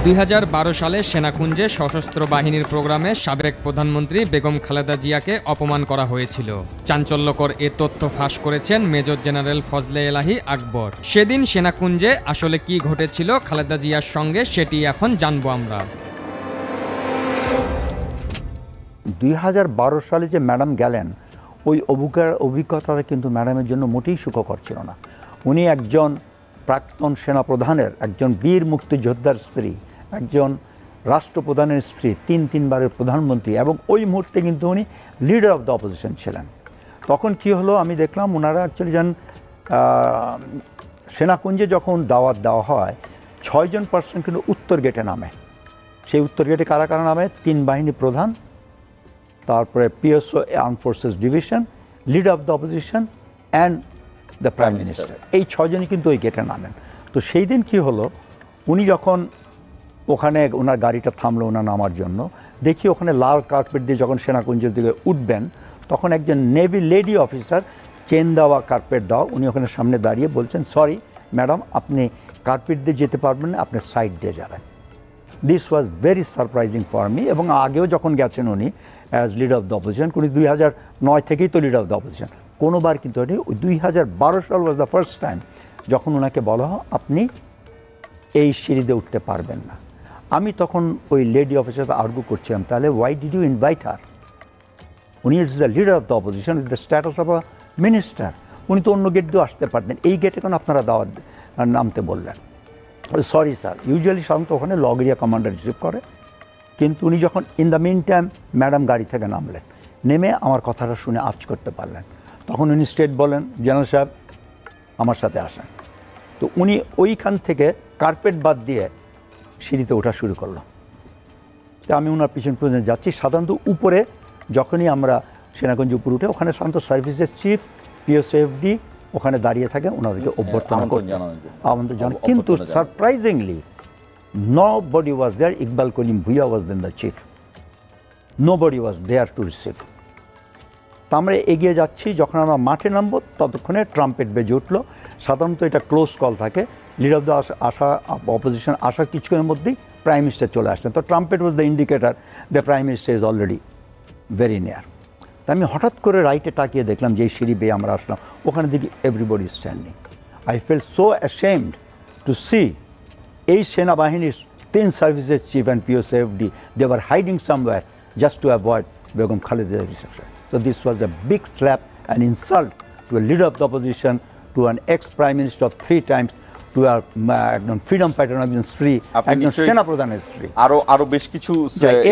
2012 সালে সেনাকুঞ্জে সশস্ত্র বাহিনীর প্রোগ্রামে সাবেক প্রধানমন্ত্রী বেগম খালেদা জিয়াকে অপমান করা হয়েছিল। চাঞ্চল্যকর এ তথ্য ফাঁস করেছেন মেজর জেনারেল ফজলে এলাহি আকবর। সেদিন সেনাকুঞ্জে আসলে কি ঘটেছিল খালেদা জিয়ার সঙ্গে সেটি এখন জানবো আমরা। 2012 সালে যে ম্যাডাম গেলেন, ওই অভিজ্ঞতাটা কিন্তু ম্যাডামের জন্য মোটেই সুখকর ছিল না। উনি একজন প্রাক্তন সেনাপ্রধানের, একজন বীর মুক্তিযোদ্ধার স্ত্রী, একজন রাষ্ট্রপ্রধানের স্ত্রী, তিনবারের প্রধানমন্ত্রী, এবং ওই মুহূর্তে কিন্তু উনি লিডার অফ দ্য অপোজিশন ছিলেন। তখন কি হলো, আমি দেখলাম ওনারা অ্যাকচুয়ালি যান সেনাকুঞ্জে যখন দাওয়াত দেওয়া হয় 6 জন পার্সন কিন্তু উত্তর গেটে নামে। সেই উত্তর গেটে কারা কারা নামে? 3 বাহিনী প্রধান, তারপরে PSO arm forces division, leader of the opposition and the prime minister. এই 6 জনই কিন্তু ওই গেটে নামেন। তো সেই দিন কী হলো, উনি যখন ওখানে ওনার গাড়িটা থামলো ওনার নামার জন্য, দেখি ওখানে লাল কার্পেট দিয়ে যখন সেনাকুঞ্জের দিকে উঠবেন, তখন একজন নেভি লেডি অফিসার, চেন দেওয়া কার্পেট দেওয়া, উনি ওখানে সামনে দাঁড়িয়ে বলছেন, সরি ম্যাডাম, আপনি কার্পেট দিয়ে যেতে পারবেন না, আপনি সাইড দিয়ে যাবেন। This was very surprising for me. এবং আগেও যখন গেছেন উনি as leader of the opposition, উনি 2009 থেকেই তো লিডার অফ দ্য অপোজিশন, কোনোবার কিন্তু ওই 2012 সাল ওয়াজ দ্য ফার্স্ট টাইম যখন ওনাকে বলা হয় আপনি এই সিঁড়িতে উঠতে পারবেন না। আমি তখন ওই লেডি অফিসার আর্গু করছিলাম, তাহলে ওয়াই ডিড ইউ ইনভাইট হার? উনি is the leader of the opposition, is the status of a minister. উনি তো অন্য গেট দিয়েও আসতে পারতেন, এই গেটে কেন আপনারা দাওয়াত নামতে বললেন? Sorry sir. ইউজুয়ালি সাধারণত ওখানে লগ এরিয়া কমান্ডার রিসিভ করে, কিন্তু উনি যখন in the meantime madam গাড়ি থেকে নামলেন, নেমে আমার কথাটা শুনে আঁচ করতে পারলেন, তখন উনি স্ট্রেট বলেন, জেনারেল সাহেব আমার সাথে আসেন। তো উনি ওইখান থেকে কার্পেট বাদ দিয়ে সিঁড়িতে ওঠা শুরু করলাম। তো আমি ওনার পিছন যাচ্ছি। সাধারণত উপরে যখনই আমরা সেনাকুঞ্জ উপরে উঠে, ওখানে সাধারণত সার্ভিসেস চিফ, পিএসএফডি ওখানে দাঁড়িয়ে থাকে ওনাদেরকে অভ্যর্থনা করতে, আমন্ত্রণ জানান। কিন্তু surprisingly nobody was there. Iqbal Karim Bhuiya was then the chief. Nobody was there to receive. তো আমরা এগিয়ে যাচ্ছি, যখন আমরা মাঠে নামবো ততক্ষণে ট্রাম্পেট বেজে উঠলো। সাধারণত এটা ক্লোজ কল থাকে, লিডার অফ দ্য অপোজিশন আসার কিছুক্ষণের মধ্যেই প্রাইম মিনিস্টার চলে আসলেন। তো trumpet was the indicator the prime minister is already very near. তো আমি হঠাৎ করে রাইটে তাকিয়ে দেখলাম যে এই সিঁড়ি বেয়ে আমরা আসলাম, ওখানে দেখি everybody standing. I felt so ashamed to see এই সেনাবাহিনীর 3 সার্ভিসেস চিফ অ্যান্ড পিওসিএফডি, they were hiding somewhere just to avoid Begum Khaleda reception. So this was a big slap and insult to a leader of the opposition, to an ex-prime minister of 3 times, to a freedom fighter, একজন স্ত্রী, একজন সেনাপ্রধানের স্ত্রী, আরো বেশ কিছু।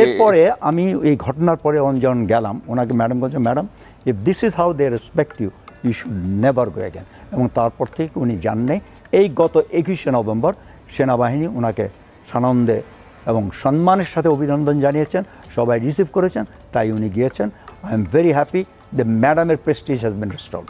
এরপরে আমি এই ঘটনার পরে যখন গেলাম, ওনাকে ম্যাডাম বলছে, madam if this is how they respect you, you should never go again. এবং তারপর থেকে উনি যান নেই। এই গত 21শে নভেম্বর সেনাবাহিনী ওনাকে সানন্দে এবং সম্মানের সাথে অভিনন্দন জানিয়েছেন, সবাই রিসিভ করেছেন, তাই উনি গিয়েছেন। I am very happy the madam prestige has been restored.